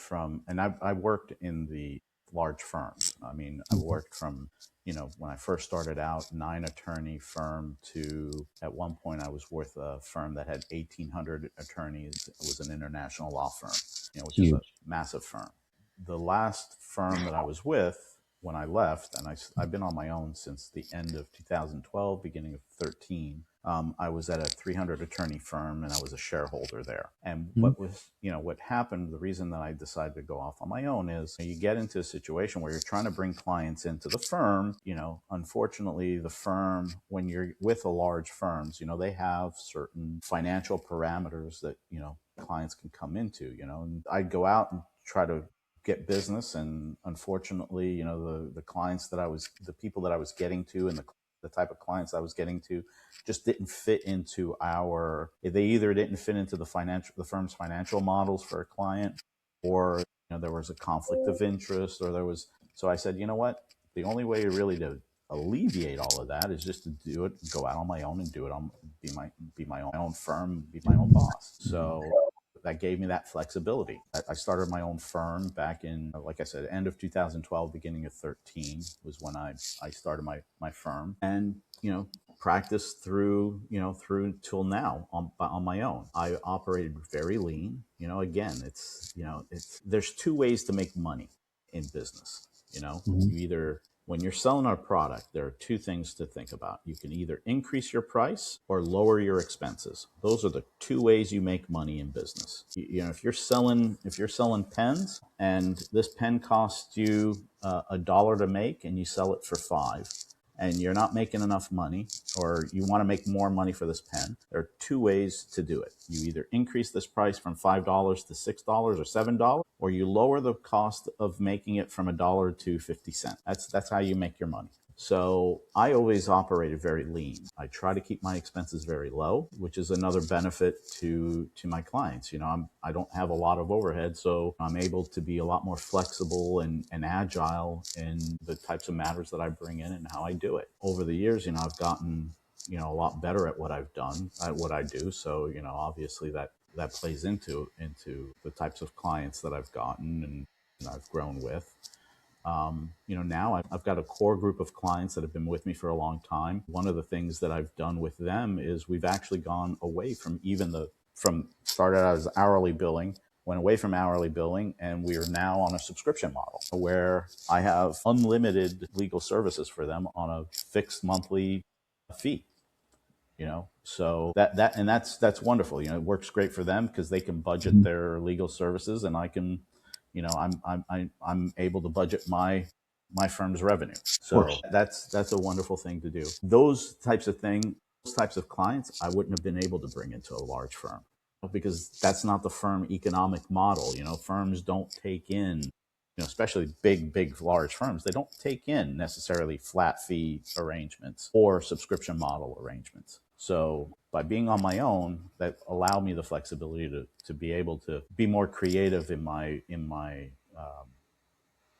and I worked in the large firms. I mean, I worked from, when I first started out, 9-attorney firm to, at one point, I was with a firm that had 1,800 attorneys. It was an international law firm, which is a massive firm. The last firm that I was with when I left, and I've been on my own since the end of 2012, beginning of 13. I was at a 300-attorney firm, and I was a shareholder there. And what happened, the reason that I decided to go off on my own is you get into a situation where you're trying to bring clients into the firm. Unfortunately, the firm, when you're with a large firms, they have certain financial parameters that, clients can come into, and I'd go out and try to get business. And unfortunately, the clients the people that I was getting to and the type of clients I was getting to just didn't fit into they either didn't fit into the firm's financial models for a client, or, there was a conflict of interest, so I said, you know what, the only way really to alleviate all of that is just to do it, go out on my own and do it be my own firm, be my own boss. So that gave me that flexibility. I started my own firm back in, like I said, end of 2012, beginning of 13 was when I started my firm, and, practiced through till now on my own. I operated very lean. Again, there's two ways to make money in business. You either, when you're selling our product, there are two things to think about. You can either increase your price or lower your expenses. Those are the two ways you make money in business. If you're selling pens, and this pen costs you $1 to make, and you sell it for $5, and you're not making enough money, or you want to make more money for this pen, there are two ways to do it. You either increase this price from $5 to $6 or $7, or you lower the cost of making it from $1 to 50 cents. That's how you make your money. So I always operated very lean. I try to keep my expenses very low, which is another benefit to my clients. I don't have a lot of overhead, so I'm able to be a lot more flexible and agile in the types of matters that I bring in and how I do it. Over the years, I've gotten, a lot better at what I've done, at what I do. So, obviously that plays into the types of clients that I've gotten and I've grown with. Now I've got a core group of clients that have been with me for a long time. One of the things that I've done with them is we've actually gone away from started out as hourly billing, went away from hourly billing, and we are now on a subscription model where I have unlimited legal services for them on a fixed monthly fee. So that's wonderful. It works great for them because they can budget their legal services, and I can, I'm able to budget my firm's revenue. So that's a wonderful thing to do. Those types of clients, I wouldn't have been able to bring into a large firm because that's not the firm economic model. Firms don't take in, especially big, large firms, they don't take in necessarily flat fee arrangements or subscription model arrangements. So by being on my own, that allowed me the flexibility to be able to be more creative in my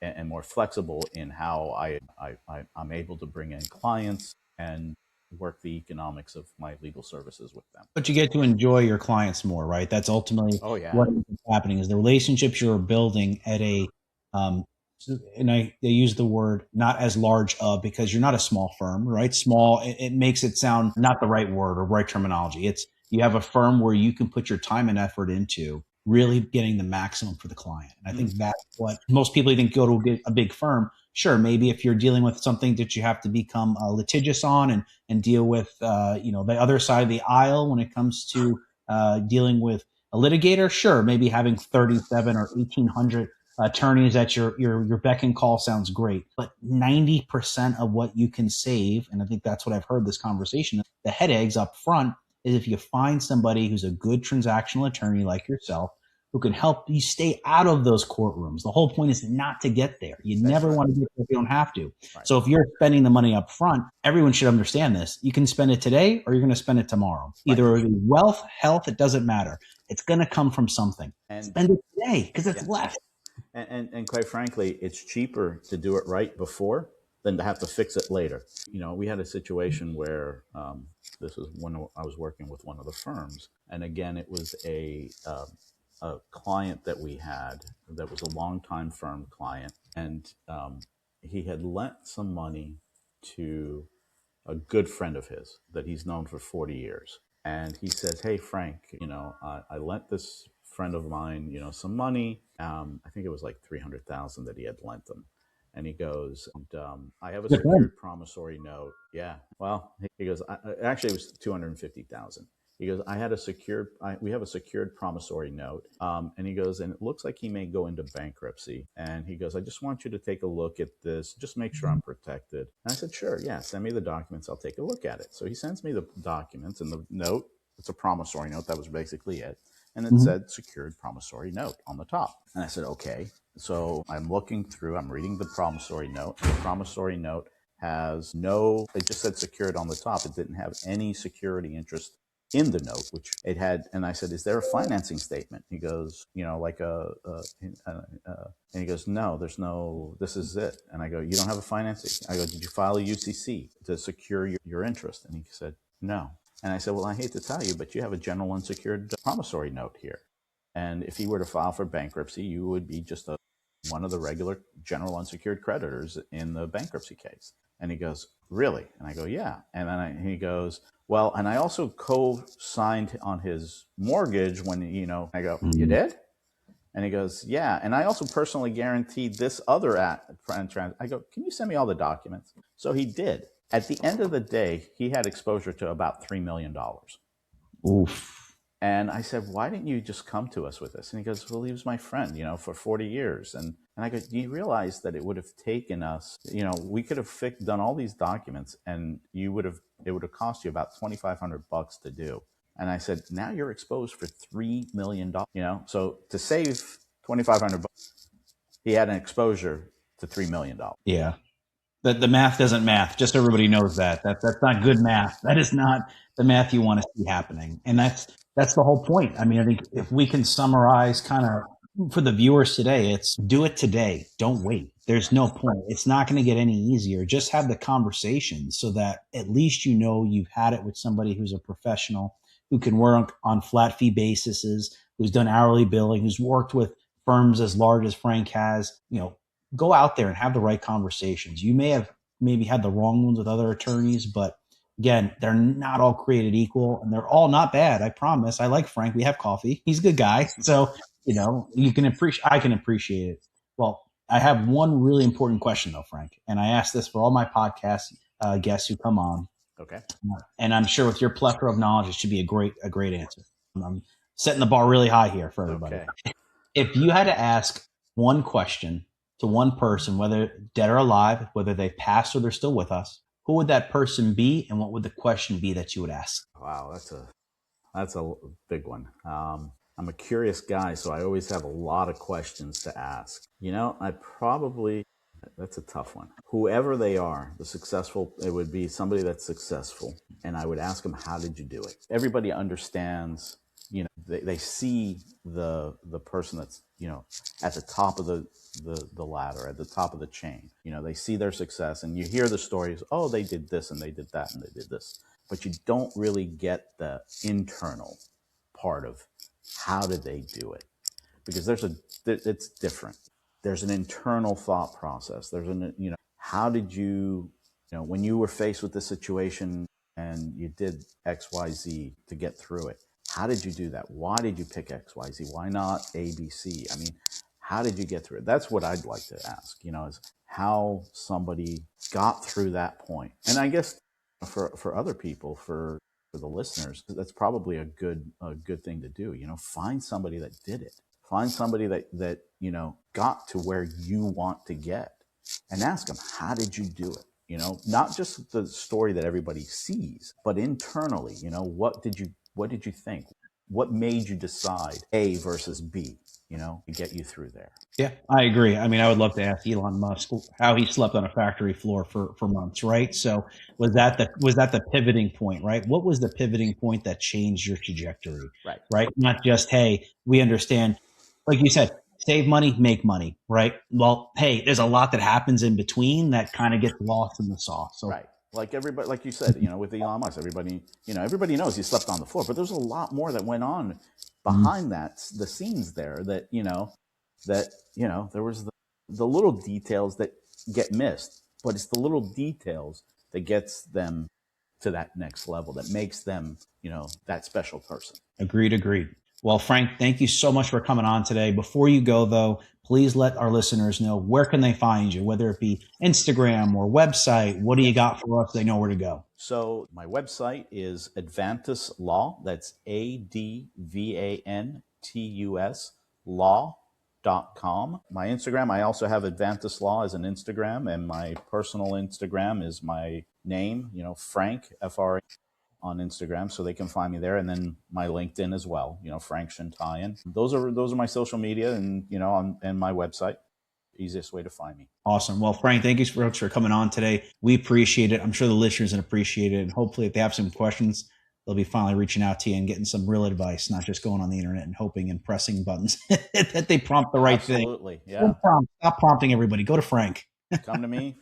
and more flexible in how I'm able to bring in clients and work the economics of my legal services with them. But you get to enjoy your clients more, right? That's ultimately what is happening is the relationships you're building at a, and they use the word not as large because you're not a small firm, right? Small, it makes it sound not the right word or right terminology. You have a firm where you can put your time and effort into really getting the maximum for the client. And I think that's what most people think go to a big firm. Sure, maybe if you're dealing with something that you have to become litigious on and deal with, the other side of the aisle when it comes to dealing with a litigator, sure, maybe having 37 or 1,800 attorneys at your beck and call sounds great, but 90% of what you can save, and I think that's what I've heard this conversation, the headaches up front is if you find somebody who's a good transactional attorney like yourself who can help you stay out of those courtrooms. The whole point is not to get there. You That's never right. want to get there if you don't have to. Right. So if you're spending the money up front, everyone should understand this. You can spend it today or you're going to spend it tomorrow. Either it'll be wealth, health, it doesn't matter. It's going to come from something. And spend it today because it's left. And quite frankly, it's cheaper to do it right before than to have to fix it later. You know, we had a situation where this was when I was working with one of the firms, and again, it was a client that we had that was a longtime firm client, and he had lent some money to a good friend of his that he's known for 40 years. And he says, "Hey, Frank, you know, I lent this friend of mine, you know, some money. I think it was like 300,000 that he had lent them." And he goes, "I have a secured promissory note." Yeah. Well, he goes, actually, it was 250,000. He goes, we have a secured promissory note. And he goes, and it looks like he may go into bankruptcy. And he goes, "I just want you to take a look at this. Just make sure I'm protected." And I said, "Sure. Yeah. Send me the documents. I'll take a look at it." So he sends me the documents and the note. It's a promissory note. That was basically it. And it said secured promissory note on the top. And I said, okay. So I'm looking through, I'm reading the promissory note. The promissory note has it just said secured on the top. It didn't have any security interest in the note, which it had. And I said, "Is there a financing statement?" He goes, "You know, like and he goes, "No, there's no, this is it." And I go, "You don't have a financing?" I go, "Did you file a UCC to secure your interest?" And he said, "No." And I said, "Well, I hate to tell you, but you have a general unsecured promissory note here. And if he were to file for bankruptcy, you would be just one of the regular general unsecured creditors in the bankruptcy case." And he goes, "Really?" And I go, "Yeah." And then he goes, "Well, and I also co-signed on his mortgage when, you know," I go, "You did?" And he goes, "Yeah. And I also personally guaranteed this other I go, "Can you send me all the documents?" So he did. At the end of the day, he had exposure to about $3 million. Oof. And I said, "Why didn't you just come to us with this?" And he goes, "Well, he was my friend, you know, for 40 years. And I go, "Do you realize that it would have taken us, you know, we could have done all these documents and it would have cost you about $2,500 to do." And I said, "Now you're exposed for $3 million, you know, so to save $2,500, he had an exposure to $3 million. Yeah. The math doesn't math. Just so everybody knows that's not good math. That is not the math you want to see happening. And that's the whole point. I mean, I think if we can summarize kind of for the viewers today, it's do it today. Don't wait. There's no point. It's not going to get any easier. Just have the conversation so that at least you know you've had it with somebody who's a professional, who can work on flat fee basis, who's done hourly billing, who's worked with firms as large as Frank has, you know. Go out there and have the right conversations. You may have maybe had the wrong ones with other attorneys, but again, they're not all created equal and they're all not bad. I promise. I like Frank. We have coffee. He's a good guy. So, you know, I can appreciate it. Well, I have one really important question though, Frank. And I ask this for all my podcast guests who come on. Okay. And I'm sure with your plethora of knowledge, it should be a great answer. I'm setting the bar really high here for everybody. Okay. If you had to ask one question to one person, whether dead or alive, whether they've passed or they're still with us, who would that person be, and what would the question be that you would ask? Wow, that's a big one. I'm a curious guy, so I always have a lot of questions to ask. You know, that's a tough one. Whoever they are, it would be somebody that's successful, and I would ask them, "How did you do it?" Everybody understands. You know, they see the person that's, you know, at the top of the ladder, at the top of the chain. You know, they see their success and you hear the stories, "Oh, they did this and they did that and they did this." But you don't really get the internal part of how did they do it? Because it's different. There's an internal thought process. You know, how did you know, when you were faced with this situation and you did X, Y, Z to get through it, how did you do that? Why did you pick X, Y, Z? Why not A, B, C? I mean, how did you get through it? That's what I'd like to ask, you know, is how somebody got through that point. And I guess for other people, for the listeners, that's probably a good thing to do. You know, find somebody that did it. Find somebody that got to where you want to get, and ask them, how did you do it? Not just the story that everybody sees, but internally, what did you think? What made you decide A versus B, to get you through there? Yeah, I agree. I mean, I would love to ask Elon Musk how he slept on a factory floor for months, right? So was that the pivoting point, right? What was the pivoting point that changed your trajectory? Right? Not just, hey, we understand, like you said, save money, make money, right? Well, hey, there's a lot that happens in between that kind of gets lost in the sauce. So right. Like everybody, like you said, with Elon Musk, everybody knows he slept on the floor, but there's a lot more that went on behind the scenes there that, there was the little details that get missed, but it's the little details that gets them to that next level, that makes them, that special person. Agreed. Well, Frank, thank you so much for coming on today. Before you go, though, please let our listeners know, where can they find you, whether it be Instagram or website. What do you got for us? They know where to go. So my website is Advantus Law. That's ADVANTUS law.com. My Instagram, I also have Advantus Law as an Instagram, and my personal Instagram is my name, Frank, F-R-A, on Instagram, so they can find me there. And then my LinkedIn as well, Franck Chantayan. Those are my social media, and and my website. Easiest way to find me. Awesome. Well, Frank, thank you so much for coming on today. We appreciate it. I'm sure the listeners will appreciate it. And hopefully, if they have some questions, they'll be finally reaching out to you and getting some real advice, not just going on the internet and hoping and pressing buttons that they prompt the right thing. Absolutely. Yeah. Stop prompting everybody. Go to Frank. Come to me.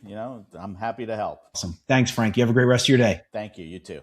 I'm happy to help. Awesome. Thanks, Frank. You have a great rest of your day. Thank you. You too.